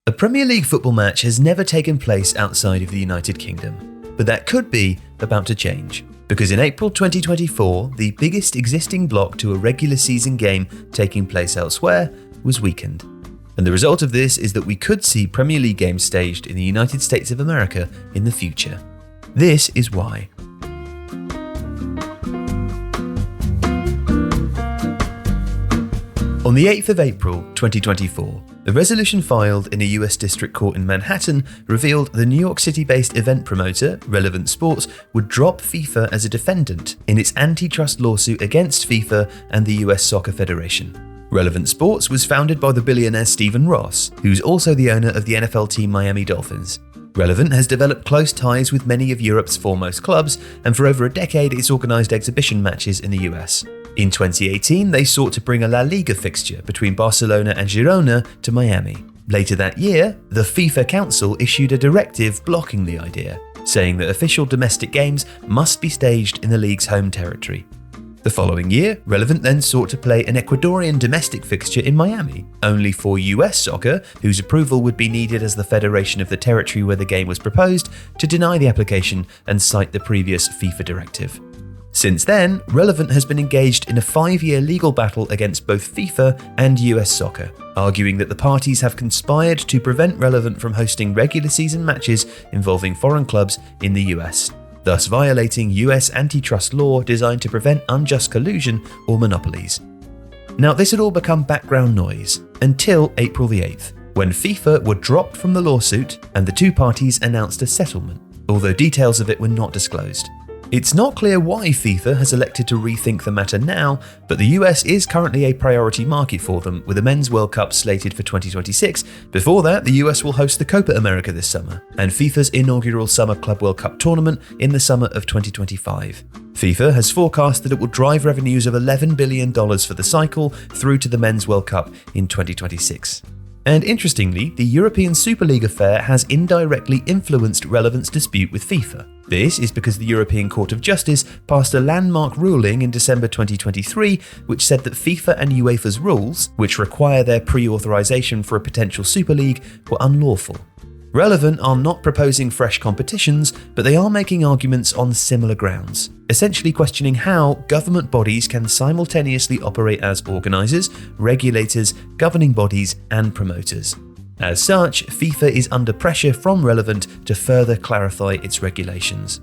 A Premier League football match has never taken place outside of the United Kingdom, but that could be about to change. Because in April 2024, the biggest existing block to a regular season game taking place elsewhere was weakened. And the result of this is that we could see Premier League games staged in the United States of America in the future. This is why. On the 8th of April 2024, the resolution filed in a US district court in Manhattan revealed the New York City-based event promoter, Relevant Sports, would drop FIFA as a defendant in its antitrust lawsuit against FIFA and the US Soccer Federation. Relevant Sports was founded by the billionaire Stephen Ross, who's also the owner of the NFL team Miami Dolphins. Relevant has developed close ties with many of Europe's foremost clubs, and for over a decade it's organised exhibition matches in the US. In 2018, they sought to bring a La Liga fixture between Barcelona and Girona to Miami. Later that year, the FIFA Council issued a directive blocking the idea, saying that official domestic games must be staged in the league's home territory. The following year, Relevant then sought to play an Ecuadorian domestic fixture in Miami, only for US Soccer, whose approval would be needed as the federation of the territory where the game was proposed, to deny the application and cite the previous FIFA directive. Since then, Relevant has been engaged in a 5-year legal battle against both FIFA and US Soccer, arguing that the parties have conspired to prevent Relevant from hosting regular season matches involving foreign clubs in the US, thus violating US antitrust law designed to prevent unjust collusion or monopolies. Now, this had all become background noise until April the 8th, when FIFA were dropped from the lawsuit and the two parties announced a settlement, although details of it were not disclosed. It's not clear why FIFA has elected to rethink the matter now, but the US is currently a priority market for them, with a Men's World Cup slated for 2026. Before that, the US will host the Copa America this summer, and FIFA's inaugural Summer Club World Cup tournament in the summer of 2025. FIFA has forecast that it will drive revenues of $11 billion for the cycle through to the Men's World Cup in 2026. And interestingly, the European Super League affair has indirectly influenced Relevant's dispute with FIFA. This is because the European Court of Justice passed a landmark ruling in December 2023, which said that FIFA and UEFA's rules, which require their pre-authorization for a potential Super League, were unlawful. Relevant are not proposing fresh competitions, but they are making arguments on similar grounds, essentially questioning how government bodies can simultaneously operate as organisers, regulators, governing bodies, and promoters. As such, FIFA is under pressure from Relevant to further clarify its regulations.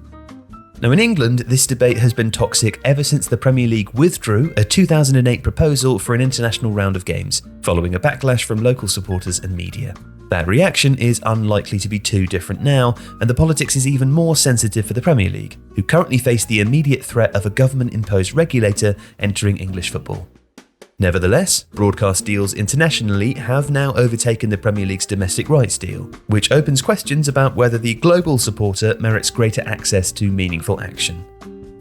Now, in England, this debate has been toxic ever since the Premier League withdrew a 2008 proposal for an international round of games, following a backlash from local supporters and media. That reaction is unlikely to be too different now, and the politics is even more sensitive for the Premier League, who currently face the immediate threat of a government-imposed regulator entering English football. Nevertheless, broadcast deals internationally have now overtaken the Premier League's domestic rights deal, which opens questions about whether the global supporter merits greater access to meaningful action.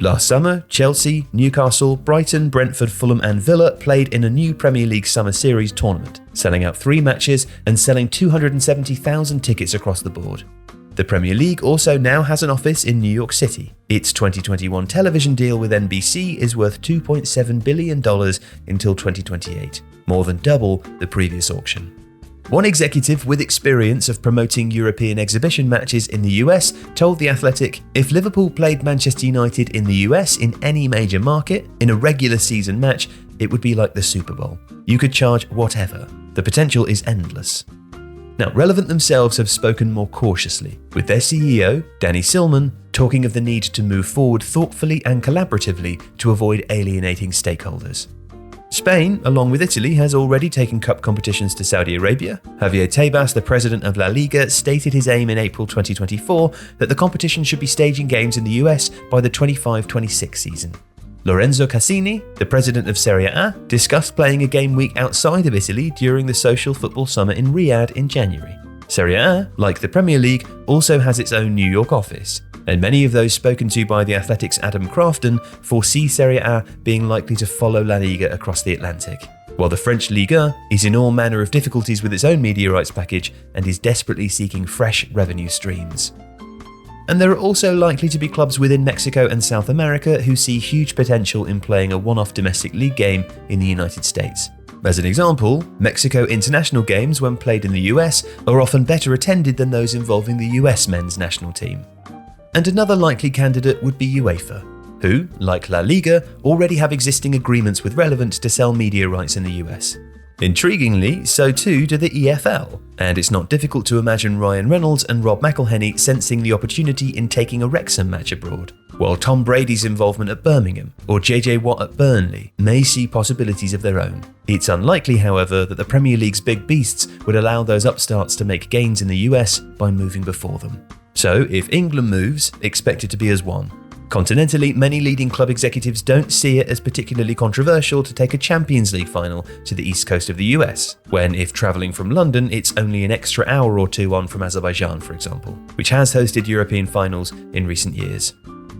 Last summer, Chelsea, Newcastle, Brighton, Brentford, Fulham and Villa played in a new Premier League Summer Series tournament, selling out 3 matches and selling 270,000 tickets across the board. The Premier League also now has an office in New York City. Its 2021 television deal with NBC is worth $2.7 billion until 2028, more than double the previous auction. One executive with experience of promoting European exhibition matches in the US told The Athletic, "If Liverpool played Manchester United in the US in any major market, in a regular season match, it would be like the Super Bowl. You could charge whatever. The potential is endless." Now, Relevant themselves have spoken more cautiously, with their CEO, Danny Silman, talking of the need to move forward thoughtfully and collaboratively to avoid alienating stakeholders. Spain, along with Italy, has already taken cup competitions to Saudi Arabia. Javier Tebas, the president of La Liga, stated his aim in April 2024 that the competition should be staging games in the US by the 25-26 season. Lorenzo Cassini, the president of Serie A, discussed playing a game week outside of Italy during the social football summer in Riyadh in January. Serie A, like the Premier League, also has its own New York office, and many of those spoken to by The Athletic's Adam Crafton foresee Serie A being likely to follow La Liga across the Atlantic, while the French Liga is in all manner of difficulties with its own media rights package and is desperately seeking fresh revenue streams. And there are also likely to be clubs within Mexico and South America who see huge potential in playing a one-off domestic league game in the United States. As an example, Mexico international games, when played in the US, are often better attended than those involving the US men's national team. And another likely candidate would be UEFA, who, like La Liga, already have existing agreements with Relevant to sell media rights in the US. Intriguingly, so too do the EFL, and it's not difficult to imagine Ryan Reynolds and Rob McElhenney sensing the opportunity in taking a Wrexham match abroad, while Tom Brady's involvement at Birmingham or JJ Watt at Burnley may see possibilities of their own. It's unlikely, however, that the Premier League's big beasts would allow those upstarts to make gains in the US by moving before them. So, if England moves, expect it to be as one. Continentally, many leading club executives don't see it as particularly controversial to take a Champions League final to the east coast of the US, when if travelling from London, it's only an extra hour or two on from Azerbaijan, for example, which has hosted European finals in recent years.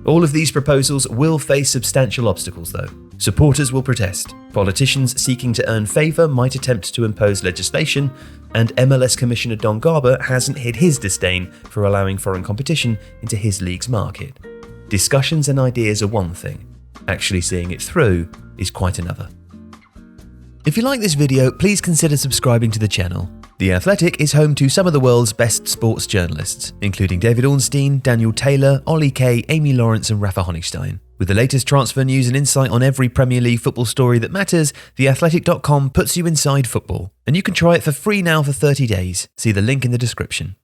All of these proposals will face substantial obstacles though. Supporters will protest, politicians seeking to earn favour might attempt to impose legislation, and MLS Commissioner Don Garber hasn't hid his disdain for allowing foreign competition into his league's market. Discussions and ideas are one thing, actually seeing it through is quite another. If you like this video, please consider subscribing to the channel. The Athletic is home to some of the world's best sports journalists, including David Ornstein, Daniel Taylor, Ollie Kay, Amy Lawrence and Rafa Honigstein. With the latest transfer news and insight on every Premier League football story that matters, theathletic.com puts you inside football. And you can try it for free now for 30 days. See the link in the description.